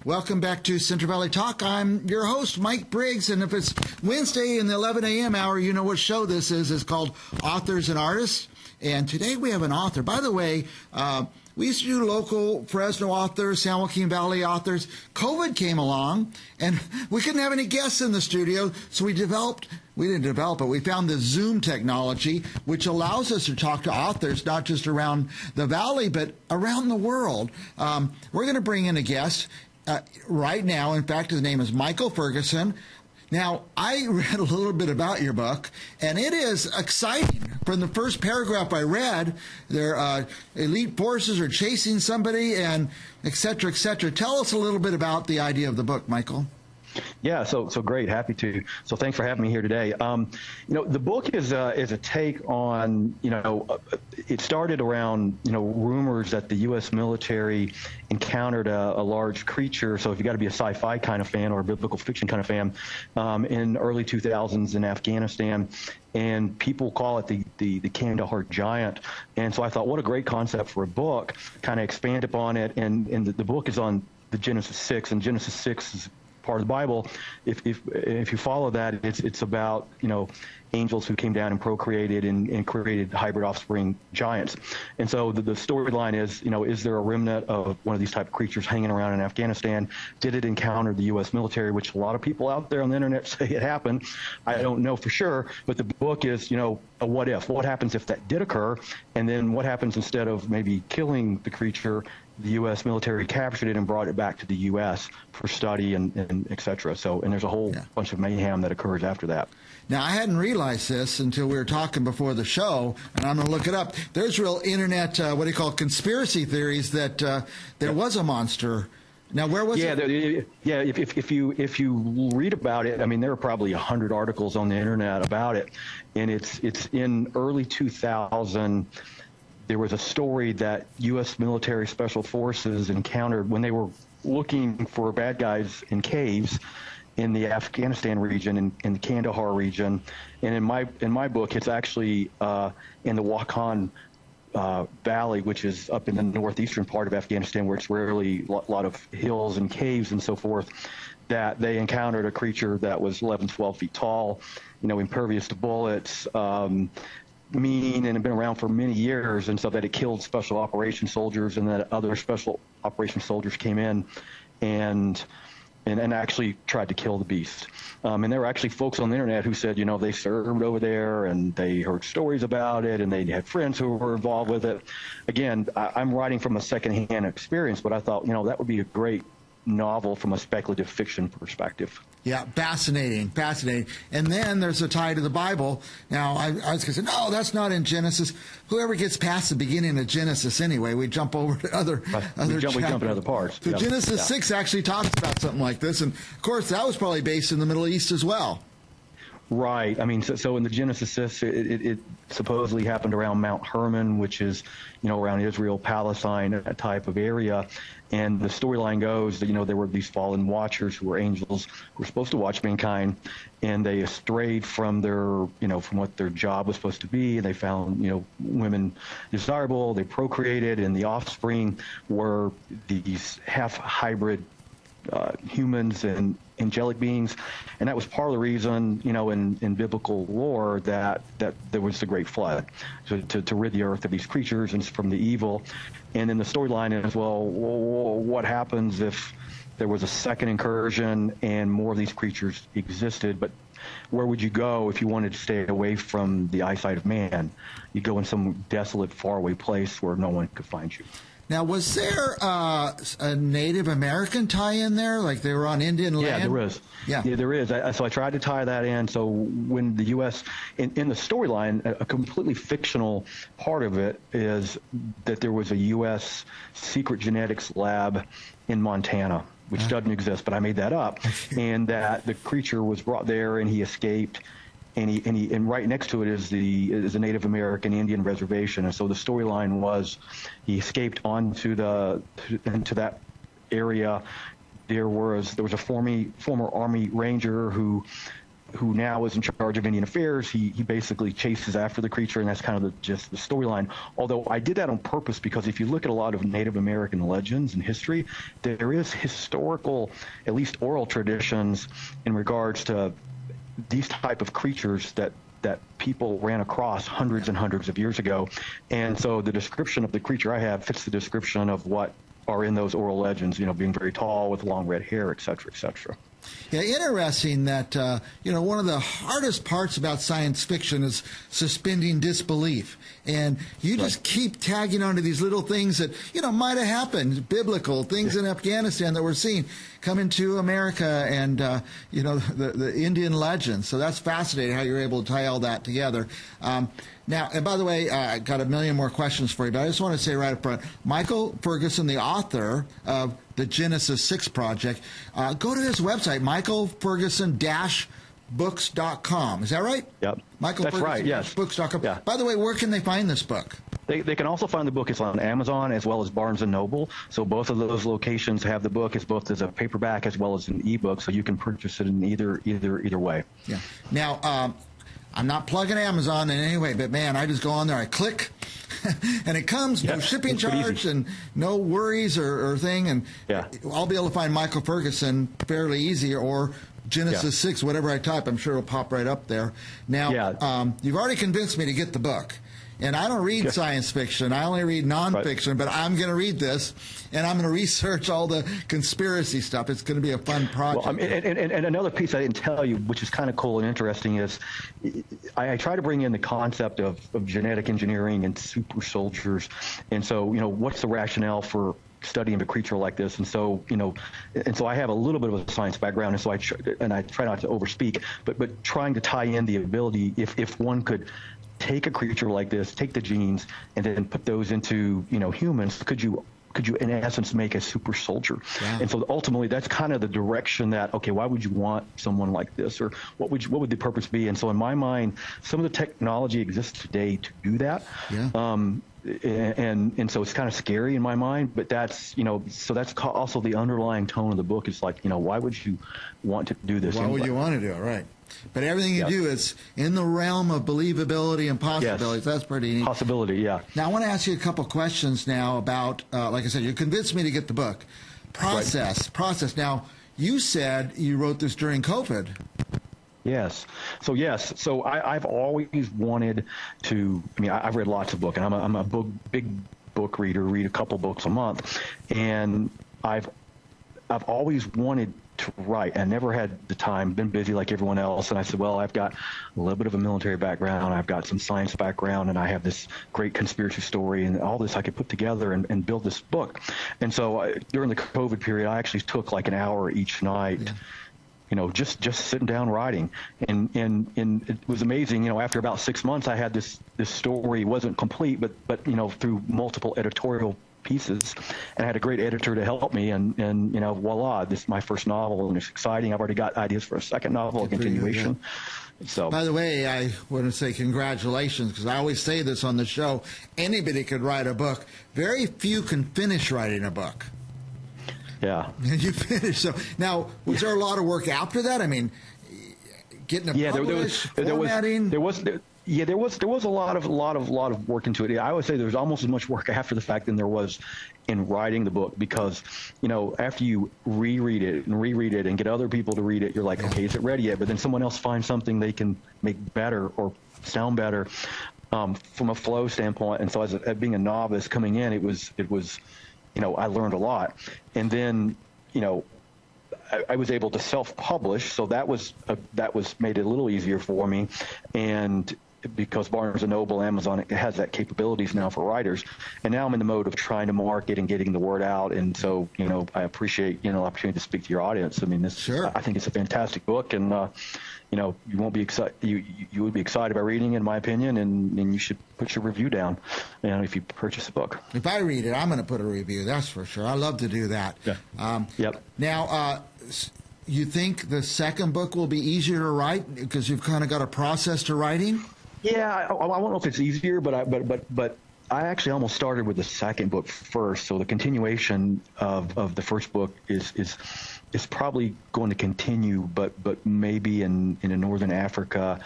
Welcome back to Central Valley Talk. I'm your host, Mike Briggs, and if it's Wednesday in the 11 a.m. hour, you know what show this is. It's called Authors and Artists, and today we have an author. By the way, we used to do local Fresno authors, San Joaquin Valley authors. COVID came along, and we couldn't have any guests in the studio, so we didn't develop it, we found the Zoom technology, which allows us to talk to authors, not just around the valley, but around the world. We're going to bring in a guest right now. In fact, his name is Michael Ferguson. Now, I read a little bit about your book, and it is exciting. From the first paragraph I read, their elite forces are chasing somebody, and et cetera, et cetera. Tell us a little bit about the idea of the book, Michael. Yeah, so great, happy to. So thanks for having me here today. The book is a take on, it started around, rumors that the U.S. military encountered a large creature. So if you got to be a sci-fi kind of fan or a biblical fiction kind of fan, in early 2000s in Afghanistan, and people call it the Kandahar giant. And so I thought, what a great concept for a book. Kind of expand upon it, and the book is on the Genesis 6, and Genesis 6 is part of the Bible. If you follow that, it's about angels who came down and procreated and created hybrid offspring giants. And so the storyline is there a remnant of one of these type of creatures hanging around in Afghanistan? Did it encounter the U.S. military, which a lot of people out there on the internet say it happened? I don't know for sure, but the book is a what if? What happens if that did occur? And then what happens instead of maybe killing the creature? The U.S. military captured it and brought it back to the U.S. for study and et cetera. And there's a whole bunch of mayhem that occurs after that. Now, I hadn't realized this until we were talking before the show, and I'm going to look it up. There's real internet, conspiracy theories that there was a monster. Now, where was it? Yeah. If you read about it, I mean, there are probably 100 articles on the internet about it, and it's in early 2000. There was a story that U.S. military special forces encountered when they were looking for bad guys in caves in the Afghanistan region, in the Kandahar region. And in my book, it's actually in the Wakhan Valley, which is up in the northeastern part of Afghanistan, where it's rarely a lot of hills and caves and so forth, that they encountered a creature that was 11, 12 feet tall, impervious to bullets, mean, and had been around for many years, and so that it killed special operations soldiers, and that other special operations soldiers came in and actually tried to kill the beast. And there were actually folks on the internet who said, they served over there and they heard stories about it and they had friends who were involved with it. Again, I'm writing from a secondhand experience, but I thought, that would be a great novel from a speculative fiction perspective. Yeah, fascinating. And then there's a tie to the Bible. Now, I was going to say, no, that's not in Genesis. Whoever gets past the beginning of Genesis anyway, we jump over to other we jump in other parts. So Genesis 6 actually talks about something like this. And, of course, that was probably based in the Middle East as well. Right. I mean, so in the Genesis 6, it supposedly happened around Mount Hermon, which is, around Israel, Palestine, that type of area. And the storyline goes that, there were these fallen watchers who were angels who were supposed to watch mankind, and they strayed from their, from what their job was supposed to be. And they found, women desirable. They procreated, and the offspring were these half-hybrid humans and angelic beings, and that was part of the reason, in biblical lore that there was the Great Flood, to rid the earth of these creatures and from the evil. And then the storyline is, well, what happens if there was a second incursion and more of these creatures existed? But where would you go if you wanted to stay away from the eyesight of man? You'd go in some desolate, faraway place where no one could find you. Now, was there a Native American tie-in there, like they were on Indian land? Yeah, there is. Yeah, there is. So I tried to tie that in. So when the U.S. in the storyline, a completely fictional part of it is that there was a U.S. secret genetics lab in Montana, which doesn't exist, but I made that up, and that the creature was brought there and he escaped. And right next to it is a Native American Indian reservation, and so the storyline was he escaped into that area. There was a former Army Ranger who who now is in charge of Indian Affairs, he basically chases after the creature, and that's kind of just the storyline. Although I did that on purpose because if you look at a lot of Native American legends and history, there is historical, at least oral traditions in regards to these type of creatures that people ran across hundreds and hundreds of years ago. And so the description of the creature I have fits the description of what are in those oral legends, being very tall with long red hair, et cetera, et cetera. Yeah, interesting that, one of the hardest parts about science fiction is suspending disbelief. And you just keep tagging onto these little things that, might have happened, biblical things in Afghanistan that we're seeing coming to America and, the Indian legends. So that's fascinating how you're able to tie all that together. Now, and by the way, I got a million more questions for you, but I just want to say right up front, Michael Ferguson, the author of the Genesis 6 Project, go to his website, michaelferguson-books.com. Is that right? Yep. Michael That's right, yes. Books.com. Yeah. By the way, where can they find this book? They can also find the book. It's on Amazon as well as Barnes & Noble. So both of those locations have the book. It's both as a paperback as well as an ebook, so you can purchase it in either way. Yeah. Now, I'm not plugging Amazon in any way, but man, I just go on there, I click, and it comes, no shipping charge and no worries or thing, and I'll be able to find Michael Ferguson fairly easy, or Genesis 6, whatever I type, I'm sure it'll pop right up there. Now, you've already convinced me to get the book. And I don't read science fiction. I only read nonfiction, but I'm going to read this, and I'm going to research all the conspiracy stuff. It's going to be a fun project. Well, and another piece I didn't tell you, which is kind of cool and interesting, is I try to bring in the concept of genetic engineering and super soldiers. And so, what's the rationale for studying a creature like this? And so, so I have a little bit of a science background, and so I try not to overspeak, but trying to tie in the ability, if one could take a creature like this, take the genes, and then put those into, humans, could you in essence make a super soldier? Yeah. And so ultimately that's kind of the direction that, okay, why would you want someone like this, or what would the purpose be? And so in my mind, some of the technology exists today to do that. Yeah. And so it's kind of scary in my mind, but that's, so that's also the underlying tone of the book. It's like, why would you want to do this? Why would you want to do it? Right. But everything you do is in the realm of believability and possibilities. Yes. That's pretty neat. Possibility, yeah. Now, I want to ask you a couple questions now about, like I said, you convinced me to get the book. Process. Now, you said you wrote this during COVID. Yes. So I've always wanted to, I've read lots of books, and I'm a big book reader, read a couple books a month. And I've always wanted to write. I never had the time, been busy like everyone else. And I said, well, I've got a little bit of a military background, I've got some science background, and I have this great conspiracy story, and all this I could put together and build this book. And so during the COVID period, I actually took like an hour each night. Yeah. Just sitting down writing, and it was amazing. After about 6 months, I had this story. It wasn't complete, but through multiple editorial pieces, and I had a great editor to help me, and voila, this is my first novel, and it's exciting. I've already got ideas for a second novel, a continuation. So, by the way, I want to say congratulations, because I always say this on the show: anybody could write a book. Very few can finish writing a book. Yeah. And you finished. So now, was there a lot of work after that? Getting it published, formatting. There was a lot of work into it. I would say there was almost as much work after the fact than there was in writing the book, because after you reread it and get other people to read it, you're like, okay, is it ready yet? But then someone else finds something they can make better or sound better from a flow standpoint. And so as being a novice coming in, it was I learned a lot. And then I was able to self-publish, so that was made it a little easier for me, and because Barnes & Noble, Amazon, it has that capabilities now for writers. And now I'm in the mode of trying to market and getting the word out. And so, I appreciate, the opportunity to speak to your audience. I think it's a fantastic book, and, you won't be excited. You would be excited by reading it, in my opinion, and you should put your review down, if you purchase a book. If I read it, I'm going to put a review. That's for sure. I love to do that. Yeah. Yep. Now, you think the second book will be easier to write because you've kind of got a process to writing? Yeah, I don't know if it's easier, but I actually almost started with the second book first, so the continuation of the first book is probably going to continue, but maybe in a Northern Africa,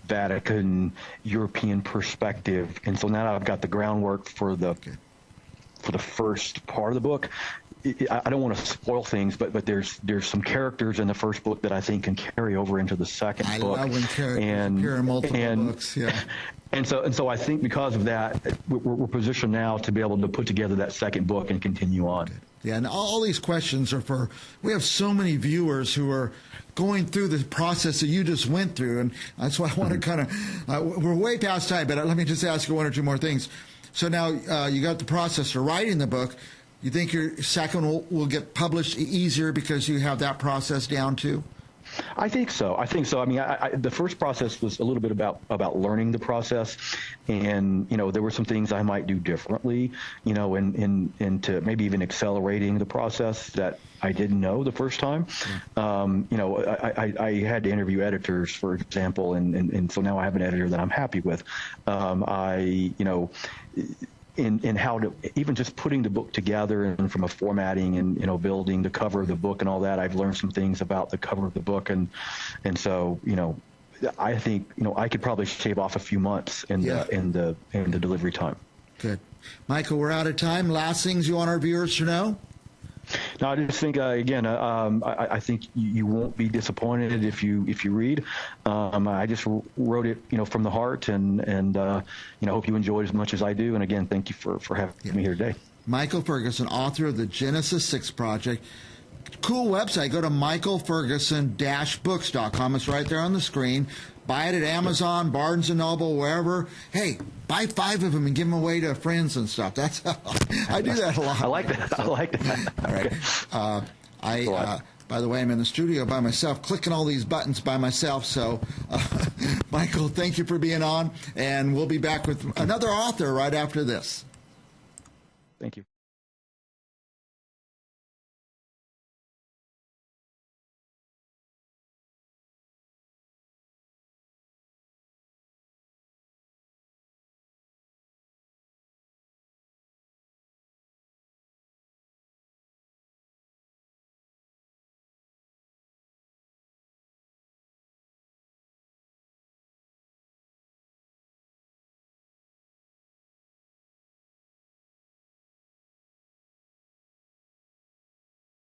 Vatican, European perspective. And so now I've got the groundwork for the first part of the book. I don't want to spoil things, but there's some characters in the first book that I think can carry over into the second book. I love when characters appear in multiple books. Yeah. And so I think because of that, we're positioned now to be able to put together that second book and continue on. Yeah, and all these questions are we have so many viewers who are going through the process that you just went through, and that's why I want to kind of, we're way past time, but let me just ask you one or two more things. So now you got the process of writing the book. You think your second will get published easier because you have that process down too? I think so. I mean, the first process was a little bit about learning the process, and there were some things I might do differently, into maybe even accelerating the process that I didn't know the first time. I had to interview editors, for example, and so now I have an editor that I'm happy with. In how to even just putting the book together and from a formatting and building the cover of the book and all that, I've learned some things about the cover of the book, and so I think I could probably shave off a few months in the delivery time. Good, Michael. We're out of time. Last things you want our viewers to know? No, I just think again, I think you won't be disappointed if you read. I just wrote it, from the heart, and hope you enjoyed as much as I do. And again, thank you for having me here today. Michael Ferguson, author of the Genesis 6 Project. Cool website. Go to michaelferguson-books.com. It's right there on the screen. Buy it at Amazon, Barnes & Noble, wherever. Hey, buy 5 of them and give them away to friends and stuff. That's how I do that a lot. I like that. All right. By the way, I'm in the studio by myself, clicking all these buttons by myself. So, Michael, thank you for being on, and we'll be back with another author right after this. Thank you.